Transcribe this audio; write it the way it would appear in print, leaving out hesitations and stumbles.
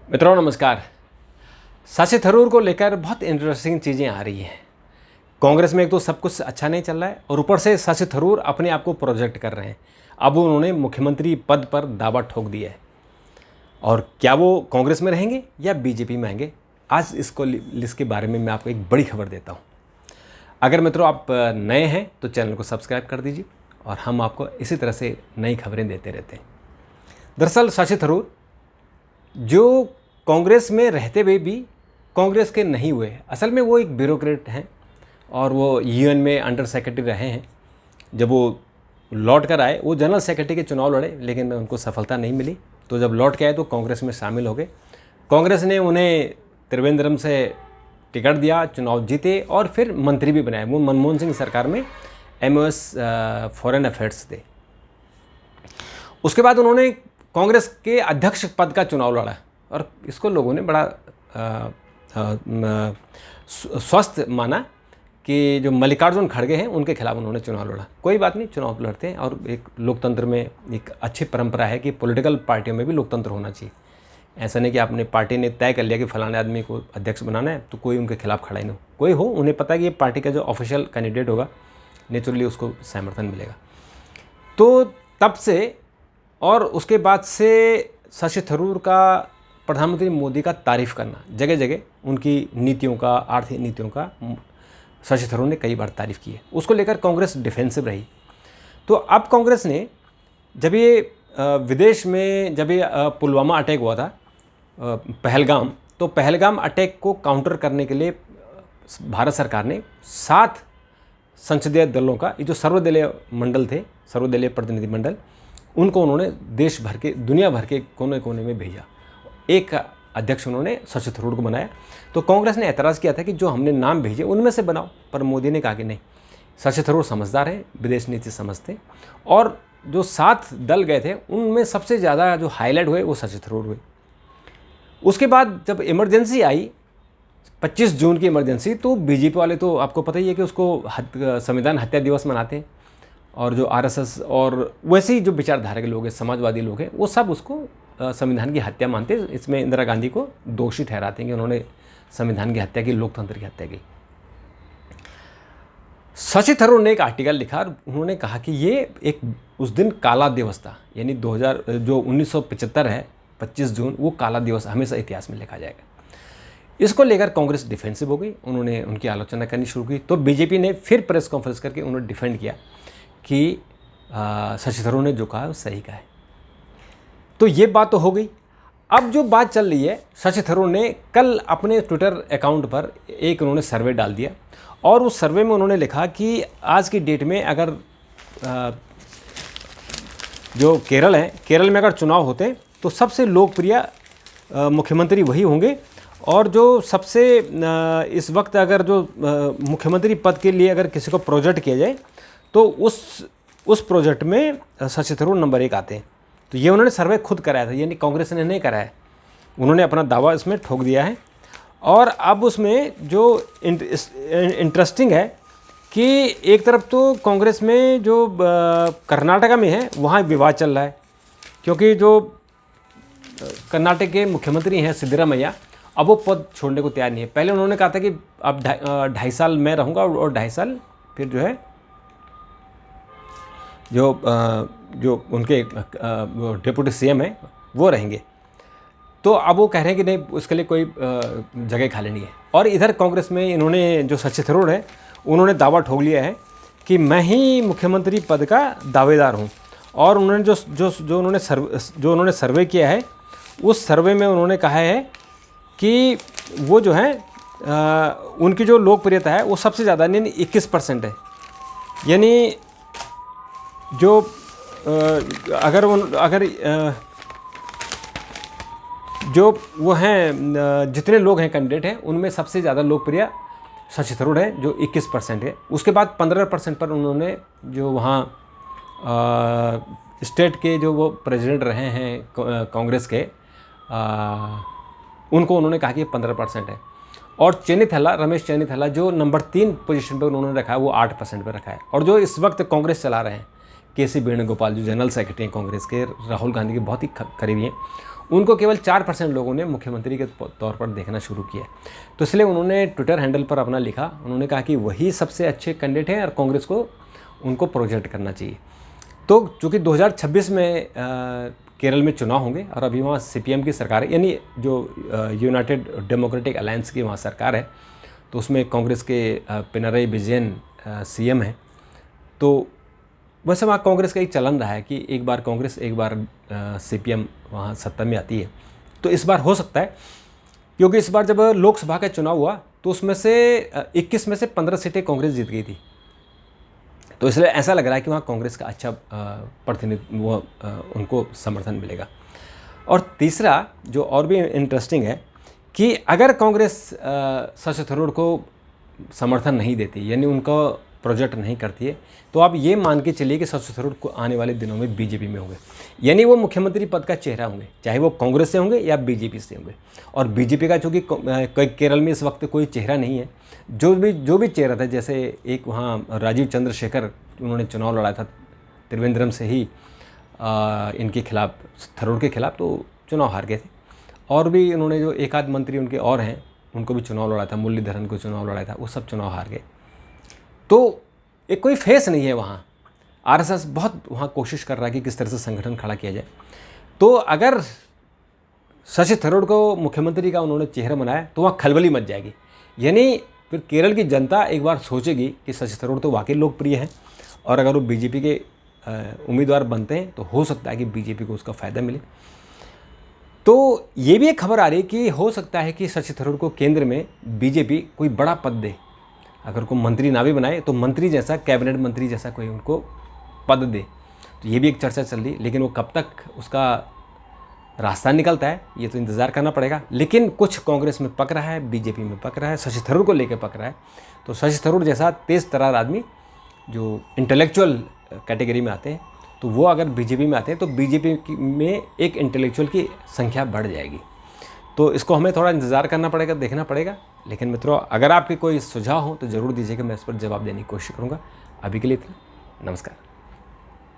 मित्रों नमस्कार। शशि थरूर को लेकर बहुत इंटरेस्टिंग चीज़ें आ रही हैं। कांग्रेस में एक तो सब कुछ अच्छा नहीं चल रहा है और ऊपर से शशि थरूर अपने आप को प्रोजेक्ट कर रहे हैं। अब उन्होंने मुख्यमंत्री पद पर दावा ठोक दिया है और क्या वो कांग्रेस में रहेंगे या बीजेपी में आएंगे, आज इसके बारे में मैं आपको एक बड़ी खबर देता हूँ। अगर मित्रों आप नए हैं तो चैनल को सब्सक्राइब कर दीजिए और हम आपको इसी तरह से नई खबरें देते रहते हैं। दरअसल शशि थरूर जो कांग्रेस में रहते हुए भी कांग्रेस के नहीं हुए, असल में वो एक ब्यूरोक्रेट हैं और वो यूएन में अंडर सेक्रेटरी रहे हैं। जब वो लौट कर आए, वो जनरल सेक्रेटरी के चुनाव लड़े लेकिन उनको सफलता नहीं मिली, तो जब लौट के आए तो कांग्रेस में शामिल हो गए। कांग्रेस ने उन्हें त्रिवेंद्रम से टिकट दिया, चुनाव जीते और फिर मंत्री भी बनाए। वो मनमोहन सिंह सरकार में MOS फॉरेन अफेयर्स थे। उसके बाद उन्होंने कांग्रेस के अध्यक्ष पद का चुनाव लड़ा और इसको लोगों ने बड़ा स्वस्थ माना कि जो मल्लिकार्जुन खड़गे हैं उनके खिलाफ उन्होंने चुनाव लड़ा। कोई बात नहीं, चुनाव लड़ते हैं और एक लोकतंत्र में एक अच्छी परंपरा है कि पॉलिटिकल पार्टियों में भी लोकतंत्र होना चाहिए। ऐसा नहीं कि आपने पार्टी ने तय कर लिया कि फलाने आदमी को अध्यक्ष बनाना है तो कोई उनके खिलाफ खड़ा ही नहीं हो। कोई हो, उन्हें पता है कि ये पार्टी का जो ऑफिशियल कैंडिडेट होगा नेचुरली उसको समर्थन मिलेगा। तो तब से और उसके बाद से शशि थरूर का प्रधानमंत्री मोदी का तारीफ़ करना, जगह जगह उनकी नीतियों का, आर्थिक नीतियों का शशि थरूर ने कई बार तारीफ़ की है। उसको लेकर कांग्रेस डिफेंसिव रही। तो अब कांग्रेस ने जब ये विदेश में जब ये पुलवामा अटैक हुआ था पहलगाम, तो पहलगाम अटैक को काउंटर करने के लिए भारत सरकार ने 7 संसदीय दलों का, ये जो सर्वदलीय मंडल थे, सर्वदलीय प्रतिनिधि मंडल, उनको उन्होंने देश भर के, दुनिया भर के कोने कोने में भेजा। एक अध्यक्ष उन्होंने शशि थरूर को बनाया। तो कांग्रेस ने एतराज़ किया था कि जो हमने नाम भेजे उनमें से बनाओ, पर मोदी ने कहा कि नहीं, शशि थरूर समझदार हैं, विदेश नीति समझते, और जो 7 दल गए थे उनमें सबसे ज़्यादा जो हाईलाइट हुए वो शशि थरूर हुए। उसके बाद जब इमरजेंसी आई, 25 जून की इमरजेंसी, तो बीजेपी वाले तो आपको पता ही है कि उसको संविधान हत्या दिवस मनाते हैं, और जो RSS और वैसे ही जो विचारधारा के लोग हैं, समाजवादी लोग हैं, वो सब उसको संविधान की हत्या मानते हैं। इसमें इंदिरा गांधी को दोषी ठहराते हैं कि उन्होंने संविधान की हत्या की, लोकतंत्र की हत्या की। शशि थरूर ने एक आर्टिकल लिखा और उन्होंने कहा कि ये एक उस दिन काला दिवस था, यानी 1975 है 25 जून, वो काला दिवस हमेशा इतिहास में लिखा जाएगा। इसको लेकर कांग्रेस डिफेंसिव हो गई, उन्होंने उनकी आलोचना करनी शुरू की। तो बीजेपी ने फिर प्रेस कॉन्फ्रेंस करके उन्होंने डिफेंड किया कि शशि थरूर ने जो कहा वो सही कहा है। तो ये बात तो हो गई। अब जो बात चल रही है, शशि थरूर ने कल अपने ट्विटर अकाउंट पर एक उन्होंने सर्वे डाल दिया और उस सर्वे में उन्होंने लिखा कि आज की डेट में अगर जो केरल है, केरल में अगर चुनाव होते तो सबसे लोकप्रिय मुख्यमंत्री वही होंगे, और जो सबसे इस वक्त अगर जो मुख्यमंत्री पद के लिए अगर किसी को प्रोजेक्ट किया जाए तो उस प्रोजेक्ट में शशि थरूर नंबर 1 आते हैं। तो ये उन्होंने सर्वे खुद कराया था, यानी कांग्रेस ने नहीं कराया। उन्होंने अपना दावा इसमें ठोक दिया है। और अब उसमें जो इंटरेस्टिंग है कि एक तरफ तो कांग्रेस में जो कर्नाटका में है वहाँ विवाद चल रहा है, क्योंकि जो कर्नाटक के मुख्यमंत्री हैं सिद्धरामैया, अब वो पद छोड़ने को तैयार नहीं है। पहले उन्होंने कहा था कि अब 2.5 साल मैं रहूँगा और 2.5 साल फिर जो है जो उनके डिप्टी CM हैं वो रहेंगे। तो अब वो कह रहे हैं कि नहीं, उसके लिए कोई जगह खाली नहीं है। और इधर कांग्रेस में इन्होंने, जो शशि थरूर है, उन्होंने दावा ठोक लिया है कि मैं ही मुख्यमंत्री पद का दावेदार हूँ। और उन्होंने जो उन्होंने सर्वे किया है, उस सर्वे में उन्होंने कहा है कि वो जो है उनकी जो लोकप्रियता है वो सबसे ज़्यादा, यानी 21% है। यानी जो जो वो हैं, जितने लोग हैं कैंडिडेट हैं, उनमें सबसे ज़्यादा लोकप्रिय शशि थरूर है जो 21% है। उसके बाद 15% पर उन्होंने जो वहाँ स्टेट के जो वो प्रेसिडेंट रहे हैं कांग्रेस के, उनको उन्होंने कहा कि 15% है। और रमेश चेन्नीथला जो नंबर 3 पोजीशन पर उन्होंने रखा है, वो 8% पर रखा है। और जो इस वक्त कांग्रेस चला रहे हैं, KC वेणुगोपाल, जो जनरल सेक्रेटरी हैं कांग्रेस के, राहुल गांधी के बहुत ही करीबी हैं, उनको केवल 4% लोगों ने मुख्यमंत्री के तौर पर देखना शुरू किया। तो इसलिए उन्होंने ट्विटर हैंडल पर अपना लिखा, उन्होंने कहा कि वही सबसे अच्छे कैंडिडेट हैं और कांग्रेस को उनको प्रोजेक्ट करना चाहिए। तो चूँकि 2026 में केरल में चुनाव होंगे और अभी वहाँ CPM की सरकार है, यानी जो यूनाइटेड डेमोक्रेटिक अलायंस की वहाँ सरकार है, तो उसमें कांग्रेस के पिनरई विजयन CM हैं। तो वैसे वहाँ कांग्रेस का एक चलन रहा है कि एक बार कांग्रेस एक बार CPM वहाँ सत्ता में आती है। तो इस बार हो सकता है, क्योंकि इस बार जब लोकसभा का चुनाव हुआ तो उसमें से 21 में से 15 सीटें कांग्रेस जीत गई थी। तो इसलिए ऐसा लग रहा है कि वहाँ कांग्रेस का अच्छा प्रतिनिधित्व उनको समर्थन मिलेगा। और तीसरा जो और भी इंटरेस्टिंग है कि अगर कांग्रेस शशि थरूर को समर्थन नहीं देती, यानी उनका प्रोजेक्ट नहीं करती है, तो आप ये मान के चलिए कि शशि थरूर को आने वाले दिनों में बीजेपी में होंगे, यानी वो मुख्यमंत्री पद का चेहरा होंगे, चाहे वो कांग्रेस से होंगे या बीजेपी से होंगे। और बीजेपी का चूँकि केरल में इस वक्त कोई चेहरा नहीं है, जो भी चेहरा था, जैसे एक वहाँ राजीव चंद्रशेखर, उन्होंने चुनाव लड़ा था त्रिवेंद्रम से ही इनके खिलाफ, थरूर के खिलाफ, तो चुनाव हार गए थे। और भी उन्होंने जो एक आध मंत्री उनके और हैं, उनको भी चुनाव लड़ा था, मुरलीधरन को चुनाव लड़ा था, वो सब चुनाव हार गए। तो एक कोई फेस नहीं है वहाँ। RSS बहुत वहाँ कोशिश कर रहा है कि किस तरह से संगठन खड़ा किया जाए। तो अगर शशि थरूर को मुख्यमंत्री का उन्होंने चेहरा बनाया तो वहाँ खलबली मच जाएगी, यानी फिर केरल की जनता एक बार सोचेगी कि शशि थरूर तो वाकई लोकप्रिय हैं, और अगर वो बीजेपी के उम्मीदवार बनते हैं तो हो सकता है कि बीजेपी को उसका फ़ायदा मिले। तो ये भी एक खबर आ रही है कि हो सकता है कि शशि थरूर को केंद्र में बीजेपी कोई बड़ा पद दे, अगर को मंत्री ना भी बनाए तो मंत्री जैसा, कैबिनेट मंत्री जैसा कोई उनको पद दे। तो ये भी एक चर्चा चल रही, लेकिन वो कब तक उसका रास्ता निकलता है ये तो इंतज़ार करना पड़ेगा। लेकिन कुछ कांग्रेस में पक रहा है, बीजेपी में पक रहा है, शशि थरूर को लेकर पक रहा है। तो शशि थरूर जैसा तेज़ तर्रार आदमी जो इंटेलेक्चुअल कैटेगरी में आते हैं, तो वो अगर बीजेपी में आते हैं तो बीजेपी में एक इंटेलेक्चुअल की संख्या बढ़ जाएगी। तो इसको हमें थोड़ा इंतज़ार करना पड़ेगा, देखना पड़ेगा। लेकिन मित्रों, अगर आपके कोई सुझाव हो तो ज़रूर दीजिएगा, मैं इस पर जवाब देने की कोशिश करूँगा। अभी के लिए नमस्कार।